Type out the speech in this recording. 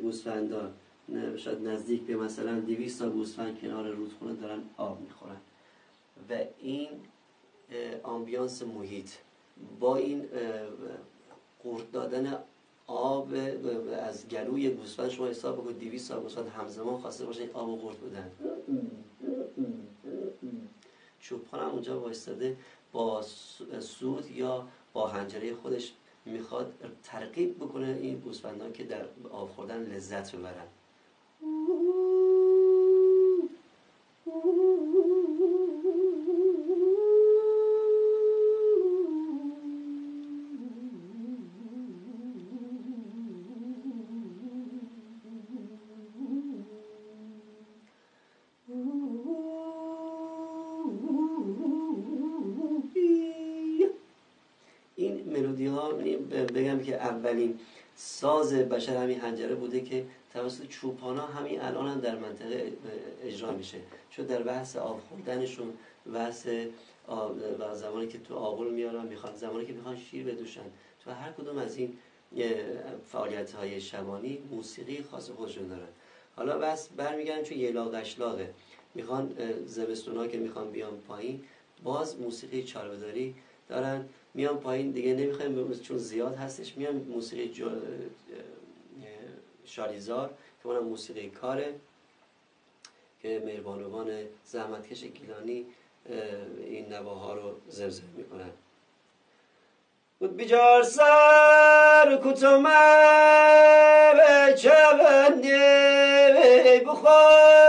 گوسفندان، شاید نزدیک به مثلا 200 تا گوسفند کنار رودخونه دارن آب میخورن و این آمبیانس محیط با این قورت دادن آب از گلوی گوسفند، شما حساب بکنید 200 تا گوسفند همزمان خواسته باشن این آب قورت بدن. چوپان هم اونجا وایستاده با سوت یا با حنجره خودش میخواد ترغیب بکنه این گوسفندان که در آب خوردن لذت ببرن. این ملودی ها بگم که اولین ساز بشر همین حنجره بوده که توسط چوپان ها همین الان هم در منطقه اجرا میشه، چون در بحث آب خوردنشون، بحث و زمانی که تو آغل میارن میخوان، زمانی که میخوان شیر بدوشن، تو هر کدوم از این فعالیت های شبانی موسیقی خاص خودشون دارن. حالا بس برمیگردیم چون یلاق اشلاقه، میخوان زمستونا که میخوان بیان پایین باز موسیقی چاربداری دارن، میان پایین دیگه نمیخوایم چون زیاد هستش، میان موسیقی شالیزار که اونم موسیقی کاره که مهربانوان زحمتکش گیلانی این نواها رو زمزمه میکنن. بود بیجار سر کتومه به چبنده بخور